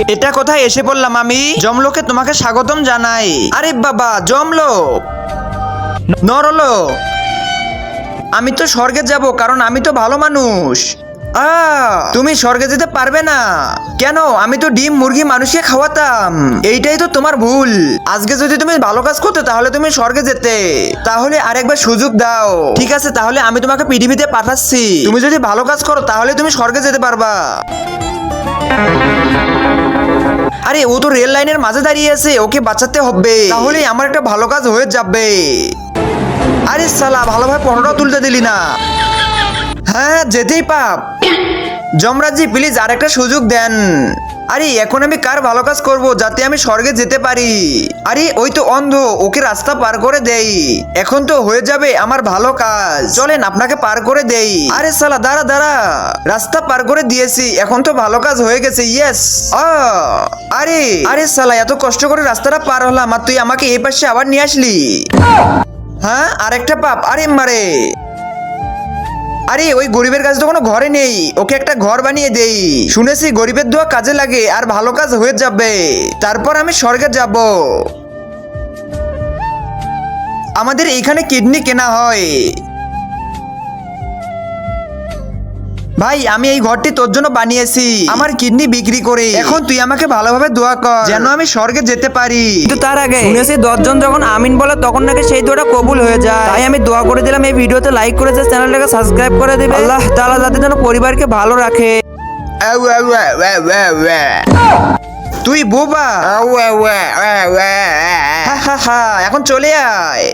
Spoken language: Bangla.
এটা কোথায় এসে পড়লাম আমি? জমলোকে তোমাকে স্বাগতম জানাই। আরে বাবা, জমলোক, নরলোক। আমি তো স্বর্গে যাব, কারণ আমি তো ভালো মানুষ। তুমি স্বর্গে যেতে পারবে না। কেন? আমি তো ডিম মুরগি মানুষকে খাওয়াতাম। এইটাই তো তোমার ভুল। আজকে যদি তুমি ভালো কাজ করতে তাহলে তুমি স্বর্গে যেতে। তাহলে আরেকবার সুযোগ দাও। ঠিক আছে, তাহলে আমি তোমাকে পৃথিবীতে পাঠাচ্ছি। তুমি যদি ভালো কাজ করো তাহলে তুমি স্বর্গে যেতে পারবা। আরে ও তো রেল লাইনের মাঝে দাঁড়িয়ে আছে, ওকে বাঁচাতে হবে, তাহলে আমার একটা ভালো কাজ হয়ে যাবে। আরে সালা, ভালোভাবে ফটোটা তুলতে দিলি না। হ্যাঁ, যেতেই পাপ। যমরাজজি প্লিজ আরেকটা সুযোগ দেন। আরে এখন আমি কার ভালো কাজ করব যাতে আমি স্বর্গে যেতে পারি? আরে ওই তো অন্ধ, ওকে রাস্তা পার করে দেই। এখন তো হয়ে যাবে আমার ভালো কাজ। চলেন আপনাকে পার করে দেই। আরে সালা, দাঁড়া দাঁড়া, রাস্তা পার করে দিয়েছি, এখন তো ভালো কাজ হয়ে গেছে। ইয়েস। আরে আরে সালা, এত কষ্ট করে রাস্তাটা পার হলাম আর তুই আমাকে এই পাশে আবার নিয়ে আসলি। হ্যাঁ, আরেকটা পাপ। আরে মারে, আরে ওই গরিবের কাছে তো কোনো ঘরে নেই, ওকে একটা ঘর বানিয়ে দেই। শুনেছি গরিবের দোয়া কাজে লাগে আর ভালো কাজ হয়ে যাবে, তারপর আমি স্বর্গে যাব। আমাদের এইখানে কিডনি কেনা হয়। ভাই, আমি এই ঘরটি তোর জন্য বানিয়েছি আমার কিডনি বিক্রি করে। এখন তুই আমাকে ভালোভাবে দোয়া কর যেন আমি স্বর্গে যেতে পারি। কিন্তু তার আগে শুনেছি 10 জন যখন আমিন বলে তখন নাকি সেই দোয়াটা কবুল হয়ে যায়। তাই আমি দোয়া করে দিলাম। এই ভিডিওতে লাইক করেছে, চ্যানেলটাকে সাবস্ক্রাইব করে দিবে। আল্লাহ তাআলা যাতে যেন পরিবারকে ভালো রাখে। তুই বোবা। এখন চলে আয়।